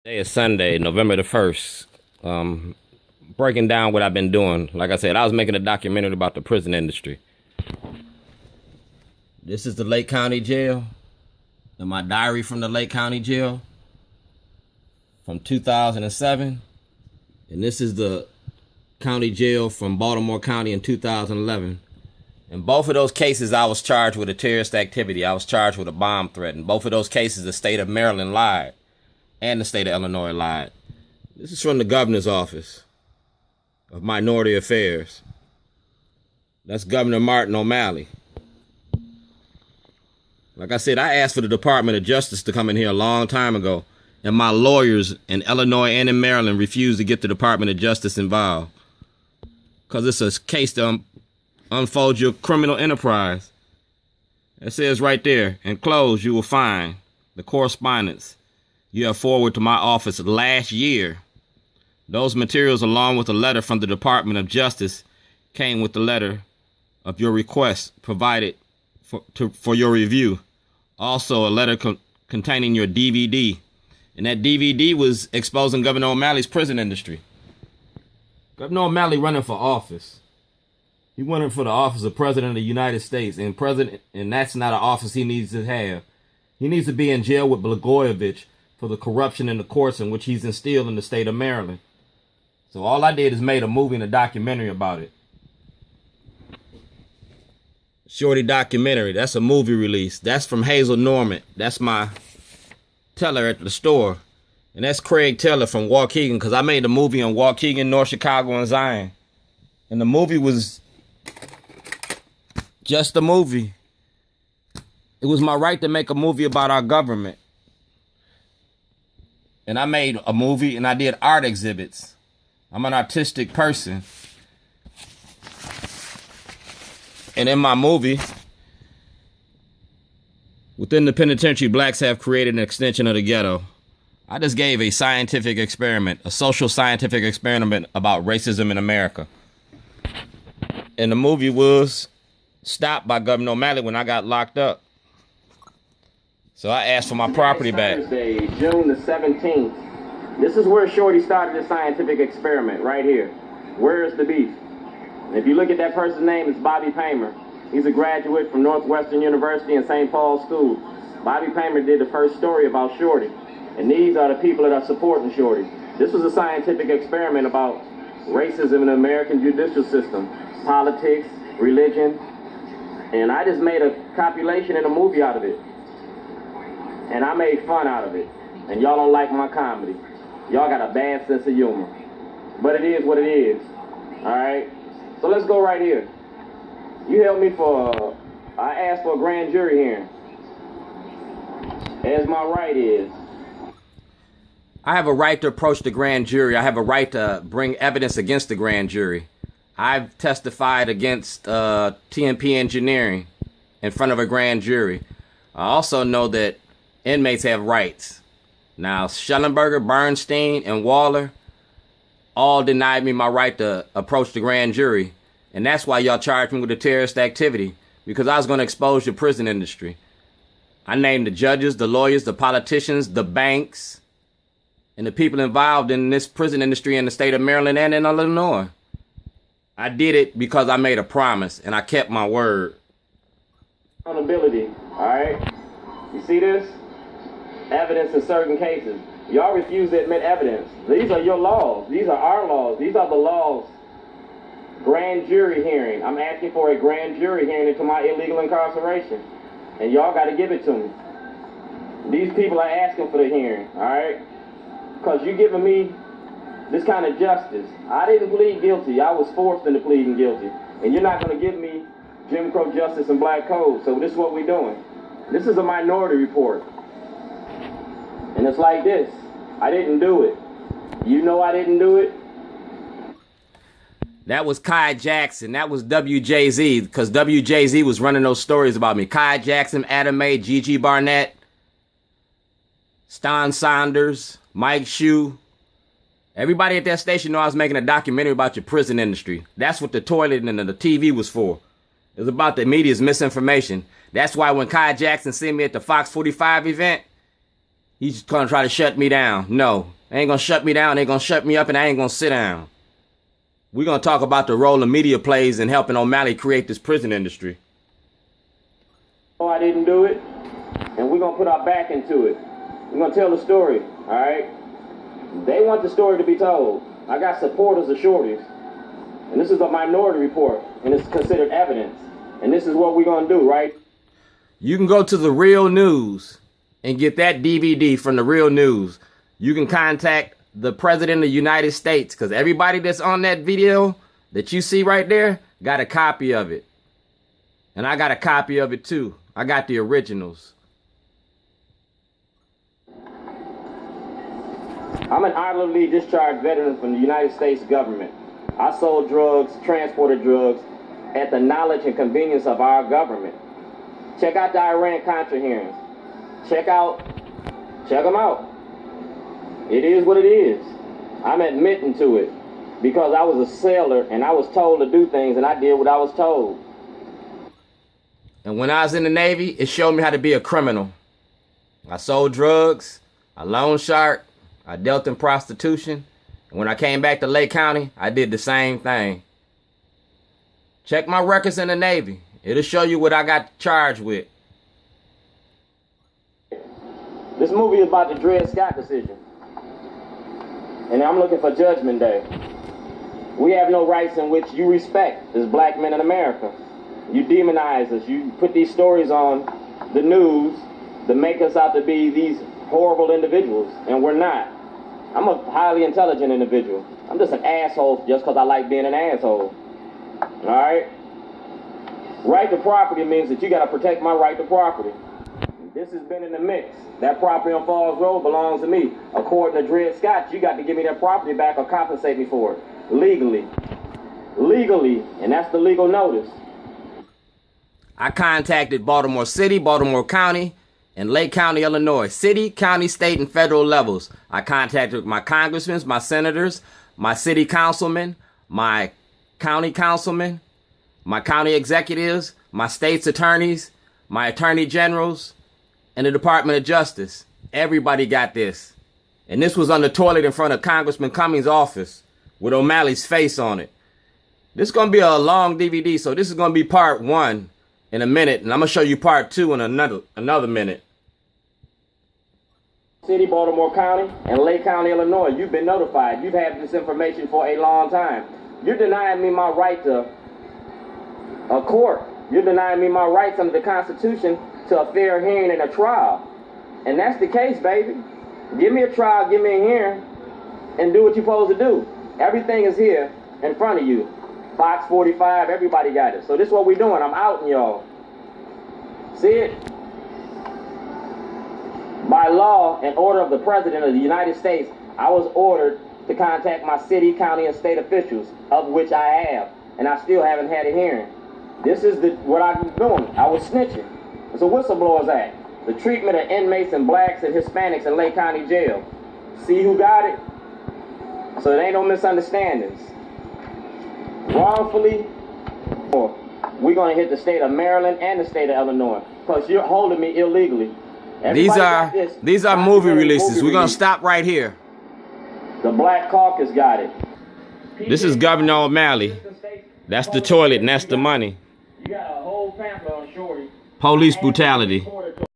Today is Sunday, November the 1st. Breaking down what I've been doing. Like I said, I was making a documentary about the prison industry. This is the Lake County Jail. And my diary from the Lake County Jail from 2007. And this is the county jail from Baltimore County in 2011. In both of those cases, I was charged with a terrorist activity. I was charged with a bomb threat. In both of those cases, the state of Maryland lied. And the state of Illinois lied. This is from the governor's office of Minority Affairs. That's Governor Martin O'Malley. Like I said, I asked for the Department of Justice to come in here a long time ago, and my lawyers in Illinois and in Maryland refused to get the Department of Justice involved because it's a case to unfold your criminal enterprise. It says right there, enclosed, you will find the correspondence you have forwarded to my office last year. Those materials, along with a letter from the Department of Justice, came with the letter of your request provided for your review. Also, a letter containing your DVD. And that DVD was exposing Governor O'Malley's prison industry. Governor O'Malley running for office. He running for the office of President of the United States. And that's not an office he needs to have. He needs to be in jail with Blagojevich for the corruption in the courts in which he's instilled in the state of Maryland. So all I did is made a movie and a documentary about it. Shorty documentary, that's a movie release. That's from Hazel Norman. That's my teller at the store. And that's Craig Taylor from Waukegan, because I made a movie on Waukegan, North Chicago, and Zion. And the movie was just a movie. It was my right to make a movie about our government. And I made a movie and I did art exhibits. I'm an artistic person. And in my movie, within the penitentiary, blacks have created an extension of the ghetto. I just gave a scientific experiment, a social scientific experiment about racism in America. And the movie was stopped by Governor O'Malley when I got locked up. So I asked for my property back. Thursday, June the 17th. This is where Shorty started the scientific experiment, right here. Where is the beef? And if you look at that person's name, it's Bobby Paymer. He's a graduate from Northwestern University and St. Paul's School. Bobby Paymer did the first story about Shorty. And these are the people that are supporting Shorty. This was a scientific experiment about racism in the American judicial system, politics, religion. And I just made a compilation and a movie out of it. And I made fun out of it. And y'all don't like my comedy. Y'all got a bad sense of humor. But it is what it is. Alright? So let's go right here. You held me for, I asked for a grand jury hearing. As my right is. I have a right to approach the grand jury. I have a right to bring evidence against the grand jury. I've testified against TNP Engineering in front of a grand jury. I also know that inmates have rights. Now, Schellenberger, Bernstein, and Waller all denied me my right to approach the grand jury. And that's why y'all charged me with a terrorist activity, because I was going to expose your prison industry. I named the judges, the lawyers, the politicians, the banks, and the people involved in this prison industry in the state of Maryland and in Illinois. I did it because I made a promise, and I kept my word. Accountability, all right? You see this? Evidence in certain cases. Y'all refuse to admit evidence. These are your laws. These are our laws. These are the laws. Grand jury hearing. I'm asking for a grand jury hearing into my illegal incarceration. And y'all got to give it to me. These people are asking for the hearing, all right? Because you're giving me this kind of justice. I didn't plead guilty. I was forced into pleading guilty. And you're not going to give me Jim Crow justice and black code. So this is what we're doing. This is a minority report. And it's like this. I didn't do it. You know I didn't do it. That was Kai Jackson. That was WJZ, because WJZ was running those stories about me. Kai Jackson, Adam May, Gigi Barnett, Ston Saunders, Mike Shue. Everybody at that station knew I was making a documentary about your prison industry. That's what the toilet and the TV was for. It was about the media's misinformation. That's why when Kai Jackson seen me at the Fox 45 event, he's going to try to shut me down. No, They ain't gonna shut me down. They gonna shut me up, and I ain't gonna sit down. We're gonna talk about the role the media plays in helping O'Malley create this prison industry. Oh, I didn't do it, and we're gonna put our back into it. We're gonna tell the story, all right? They want the story to be told. I got supporters of shorties, and this is a minority report, and it's considered evidence. And this is what we're gonna do, right? You can go to the Real News and get that DVD from the Real News. You can contact the President of the United States, because everybody that's on that video that you see right there got a copy of it. And I got a copy of it too. I got the originals. I'm an honorably discharged veteran from the United States government. I sold drugs, transported drugs at the knowledge and convenience of our government. Check out the Iran-Contra hearings. Check them out. It is what it is. I'm admitting to it because I was a sailor and I was told to do things and I did what I was told. And when I was in the Navy, it showed me how to be a criminal. I sold drugs, I loan sharked, I dealt in prostitution. And when I came back to Lake County, I did the same thing. Check my records in the Navy. It'll show you what I got charged with. This movie is about the Dred Scott decision. And I'm looking for Judgment Day. We have no rights in which you respect as black men in America. You demonize us. You put these stories on the news to make us out to be these horrible individuals, and we're not. I'm a highly intelligent individual. I'm just an asshole just because I like being an asshole. All right? Right to property means that you got to protect my right to property. This has been in the mix. That property on Falls Road belongs to me. According to Dred Scott, you got to give me that property back or compensate me for it. Legally. Legally. And that's the legal notice. I contacted Baltimore City, Baltimore County, and Lake County, Illinois. City, county, state, and federal levels. I contacted my congressmen, my senators, my city councilmen, my county councilmen, my county executives, my state's attorneys, my attorney generals, and the Department of Justice. Everybody got this. And this was on the toilet in front of Congressman Cummings' office with O'Malley's face on it. This is going to be a long DVD, so this is going to be part 1 in a minute, and I'm going to show you part 2 in another minute. City, Baltimore County, and Lake County, Illinois, you've been notified. You've had this information for a long time. You're denying me my right to a court. You're denying me my rights under the Constitution to a fair hearing and a trial. And that's the case, baby. Give me a trial, give me a hearing, and do what you're supposed to do. Everything is here in front of you. Fox 45, everybody got it. So this is what we're doing. I'm outing y'all. See it? By law and order of the President of the United States, I was ordered to contact my city, county, and state officials, of which I have, and I still haven't had a hearing. This is what I'm doing. I was snitching. It's a Whistleblowers Act. The treatment of inmates and blacks and Hispanics in Lake County Jail. See who got it? So there ain't no misunderstandings. Wrongfully, we're going to hit the state of Maryland and the state of Illinois, because you're holding me illegally. These are movie releases. We're going to stop right here. The Black Caucus got it. This is Governor O'Malley. That's the toilet and that's the money. You got a whole pamphlet on Shorty. Police brutality.